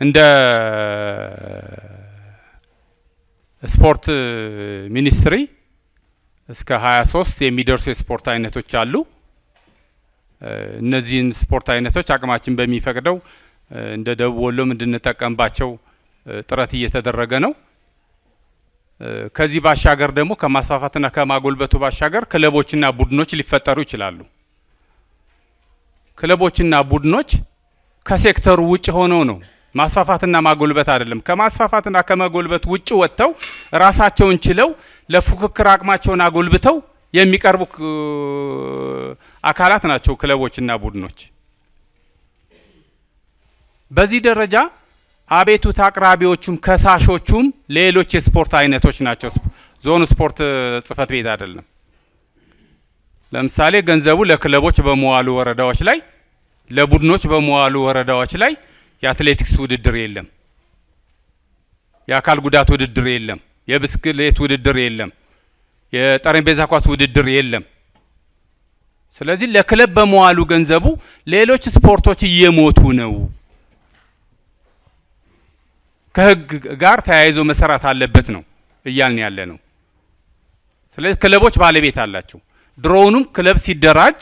እንደ ስፖርት ሚኒስትሪ እስከ 23 የሚደርሱ የስፖርት አይነቶች አሉ። እነዚህን ስፖርት አይነቶች አቅማችን በሚፈቅደው እንደ ደቡብ ወሎም እንድንጠቀምባቸው ጥረት እየተደረገ ነው። ከዚህ ባሻገር ደግሞ ከማስፋፋትና ከማጎልበቱ ባሻገር ክለቦችና ቡድኖች ሊፈጠሩ ይችላሉ። ክለቦችና ቡድኖች ከሴክተሩ ውጭ ሆነው ነው ማስፋፋትና ማጎልበት አይደለም። ከማስፋፋትና ከማጎልበት ውጭ ወጥተው ራሳቸውን ችለው ለፉክክር አቅማቸውን አጎልብተው የሚቀርቡ አካላት ናቸው ክለቦችና ቡድኖች። በዚህ ደረጃ አቤቱታ አቅራቢዎቹም ከሳሾቹም ሌሎች የስፖርት አይነቶች ናቸው። ዞኑ ስፖርት ጽህፈት ቤት አይደለም። ለምሳሌ ገንዘቡ ለክለቦች በመዋሉ ወረዳዎች ላይ፣ ለቡድኖች በመዋሉ ወረዳዎች ላይ የአትሌቲክስ ውድድር የለም፣ የአካል ጉዳት ውድድር የለም፣ የብስክሌት ውድድር የለም፣ የጠረጴዛ ኳስ ውድድር የለም። ስለዚህ ለክለብ በመዋሉ ገንዘቡ ሌሎች ስፖርቶች እየሞቱ ነው። ከህግ ጋር ተያይዞ መሰራት አለበት ነው እያልን ያለ ነው። ስለዚህ ክለቦች ባለቤት አላቸው። ድሮውንም ክለብ ሲደራጅ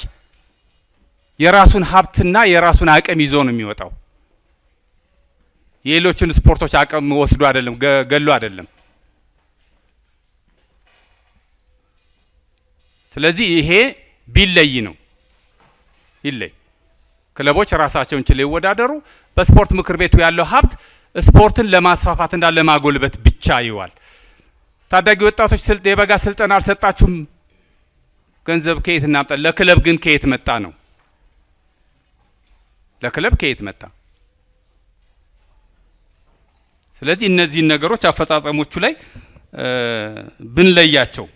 የራሱን ሀብትና የራሱን አቅም ይዞ ነው የሚወጣው። የሌሎችን ስፖርቶች አቅም ወስዶ አይደለም፣ ገሎ አይደለም። ስለዚህ ይሄ ቢለይ ነው ይለይ። ክለቦች ራሳቸውን ችለው ይወዳደሩ። በስፖርት ምክር ቤቱ ያለው ሀብት ስፖርትን ለማስፋፋትና ለማጎልበት ብቻ ይዋል። ታዳጊ ወጣቶች የበጋ ስልጠና አልሰጣችሁም፣ ገንዘብ ከየት እናምጣ? ለክለብ ግን ከየት መጣ ነው? ለክለብ ከየት መጣ? ስለዚህ እነዚህን ነገሮች አፈጻጸሞቹ ላይ ብንለያቸው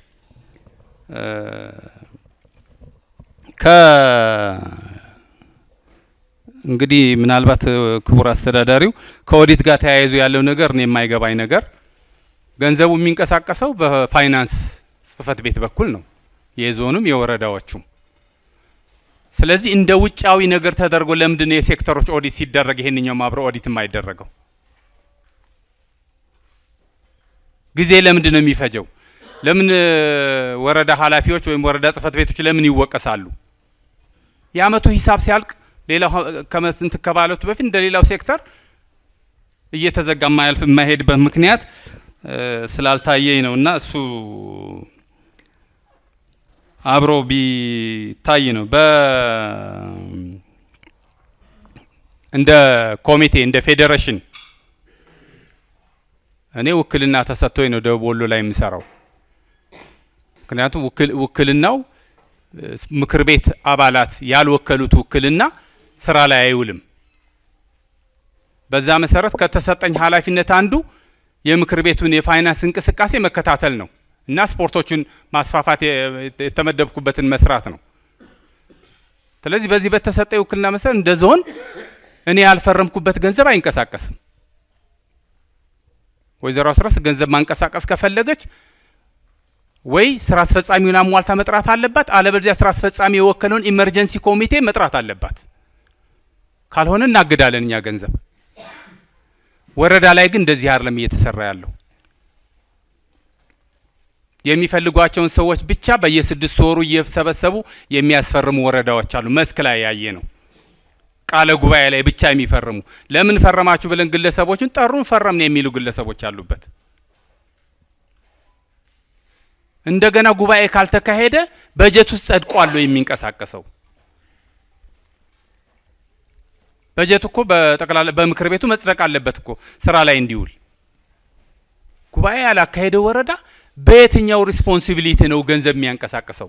እንግዲህ ምናልባት ክቡር አስተዳዳሪው ከኦዲት ጋር ተያይዞ ያለው ነገር ነው የማይገባኝ ነገር። ገንዘቡ የሚንቀሳቀሰው በፋይናንስ ጽህፈት ቤት በኩል ነው፣ የዞኑም የወረዳዎቹም። ስለዚህ እንደ ውጫዊ ነገር ተደርጎ ለምንድን ነው የሴክተሮች ኦዲት ሲደረግ ይሄንኛው ማብረ ኦዲት የማይደረገው? ጊዜ ለምንድን ነው የሚፈጀው? ለምን ወረዳ ኃላፊዎች ወይም ወረዳ ጽህፈት ቤቶች ለምን ይወቀሳሉ? የአመቱ ሂሳብ ሲያልቅ ሌላው ከመስንት ከባለቱ በፊት እንደሌላው ሴክተር እየተዘጋ ማያልፍ የማይሄድበት ምክንያት ስላልታየኝ ነውና እሱ አብሮ ቢታይ ነው። እንደ ኮሚቴ እንደ ፌዴሬሽን እኔ ውክልና ተሰጥቶኝ ነው ደቡብ ወሎ ላይ የምሰራው። ምክንያቱም ውክልናው ምክር ቤት አባላት ያልወከሉት ውክልና ስራ ላይ አይውልም። በዛ መሰረት ከተሰጠኝ ኃላፊነት አንዱ የምክር ቤቱን የፋይናንስ እንቅስቃሴ መከታተል ነው እና ስፖርቶችን ማስፋፋት የተመደብኩበትን መስራት ነው። ስለዚህ በዚህ በተሰጠኝ ውክልና መሰረት እንደ ዞን እኔ ያልፈረምኩበት ገንዘብ አይንቀሳቀስም። ወይዘሮ አስረስ ገንዘብ ማንቀሳቀስ ከፈለገች ወይ ስራ አስፈጻሚውን አሟልታ መጥራት አለባት፣ አለበለዚያ ስራ አስፈጻሚ የወከለውን ኢመርጀንሲ ኮሚቴ መጥራት አለባት። ካልሆነ እናግዳለን እኛ ገንዘብ። ወረዳ ላይ ግን እንደዚህ አይደለም እየተሰራ ያለው። የሚፈልጓቸውን ሰዎች ብቻ በየ6 ወሩ እየሰበሰቡ የሚያስፈርሙ ወረዳዎች አሉ። መስክ ላይ ያየ ነው። ቃለ ጉባኤ ላይ ብቻ የሚፈርሙ። ለምን ፈረማችሁ ብለን ግለሰቦችን ጠሩን ፈረምን የሚሉ ግለሰቦች አሉበት። እንደገና ጉባኤ ካልተካሄደ በጀት ውስጥ ጸድቋል የሚንቀሳቀሰው። በጀት እኮ በጠቅላላ በምክር ቤቱ መጽደቅ አለበት እኮ ስራ ላይ እንዲውል። ጉባኤ ያላካሄደው ወረዳ በየትኛው ሪስፖንሲቢሊቲ ነው ገንዘብ የሚያንቀሳቅሰው?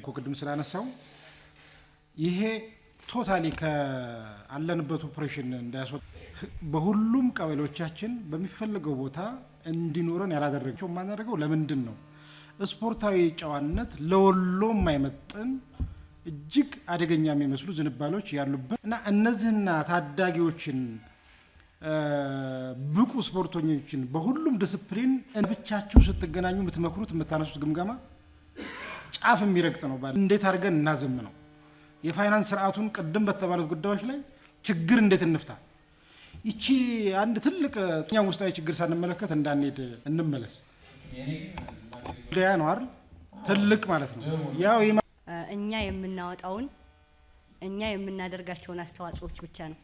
ቅድም ስላነሳው ይሄ ቶታሊ ከአለንበት ኦፕሬሽን እንዳያስወጣ በሁሉም ቀበሌዎቻችን በሚፈልገው ቦታ እንዲኖረን ያላደረገው ማናደርገው ለምንድን ነው? ስፖርታዊ ጨዋነት ለወሎ የማይመጥን እጅግ አደገኛ የሚመስሉ ዝንባሎች ያሉበት እና እነዚህና ታዳጊዎችን ብቁ ስፖርተኞችን በሁሉም ዲስፕሊን ብቻችሁ ስትገናኙ የምትመክሩት የምታነሱት ግምገማ ጫፍ የሚረግጥ ነው። እንዴት አድርገን እናዘምነው የፋይናንስ ስርዓቱን ቅድም በተባሉት ጉዳዮች ላይ ችግር እንዴት እንፍታ። ይቺ አንድ ትልቅ እኛም ውስጣዊ ችግር ሳንመለከት እንዳንሄድ እንመለስ። ያ ነው አይደል ትልቅ ማለት ነው። ያው እኛ የምናወጣውን እኛ የምናደርጋቸውን አስተዋጽኦች ብቻ ነው።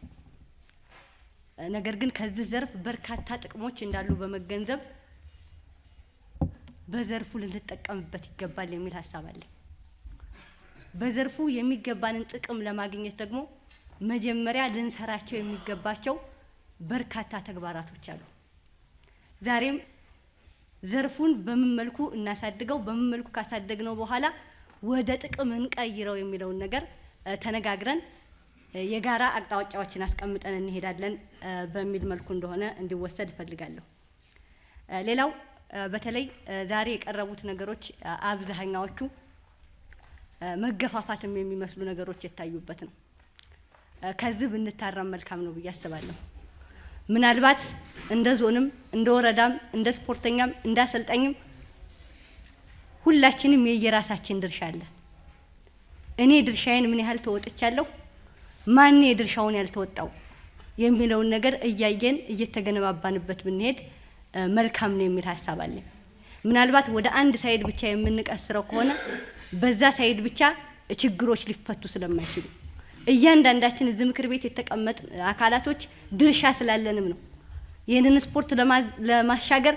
ነገር ግን ከዚህ ዘርፍ በርካታ ጥቅሞች እንዳሉ በመገንዘብ በዘርፉ ልንጠቀምበት ይገባል የሚል ሐሳብ አለ። በዘርፉ የሚገባንን ጥቅም ለማግኘት ደግሞ መጀመሪያ ልንሰራቸው የሚገባቸው በርካታ ተግባራቶች አሉ። ዛሬም ዘርፉን በምን መልኩ እናሳድገው፣ በምን መልኩ ካሳደግነው በኋላ ወደ ጥቅም እንቀይረው የሚለውን ነገር ተነጋግረን የጋራ አቅጣጫዎችን አስቀምጠን እንሄዳለን በሚል መልኩ እንደሆነ እንዲወሰድ እፈልጋለሁ። ሌላው በተለይ ዛሬ የቀረቡት ነገሮች አብዛኛዎቹ መገፋፋትም የሚመስሉ ነገሮች የታዩበት ነው። ከዚህ ብንታረም መልካም ነው ብዬ አስባለሁ። ምናልባት እንደ ዞንም እንደ ወረዳም እንደ ስፖርተኛም እንደ አሰልጣኝም ሁላችንም የየራሳችን ድርሻ አለ። እኔ ድርሻዬን ምን ያህል ተወጥቻለሁ፣ ማን የድርሻውን ያልተወጣው የሚለውን ነገር እያየን እየተገነባባንበት ብንሄድ መልካም ነው የሚል ሐሳብ አለ። ምናልባት ወደ አንድ ሳይድ ብቻ የምንቀስረው ከሆነ በዛ ሳይድ ብቻ ችግሮች ሊፈቱ ስለማይችሉ እያንዳንዳችን እዚህ ምክር ቤት የተቀመጥ አካላቶች ድርሻ ስላለንም ነው ይህንን ስፖርት ለማሻገር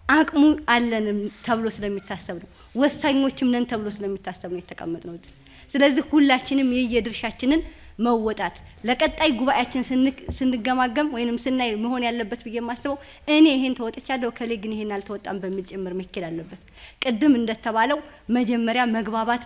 አቅሙ አለንም ተብሎ ስለሚታሰብ ነው። ወሳኞችም ነን ተብሎ ስለሚታሰብ ነው የተቀመጥነው። ስለዚህ ሁላችንም የየድርሻችንን መወጣት ለቀጣይ ጉባኤያችን ስንገማገም ወይንም ስናይ መሆን ያለበት ብዬ የማስበው እኔ ይሄን ተወጥቻለሁ ከሌ ግን ይሄን አልተወጣም በሚል ጭምር መከል አለበት። ቅድም እንደተባለው መጀመሪያ መግባባት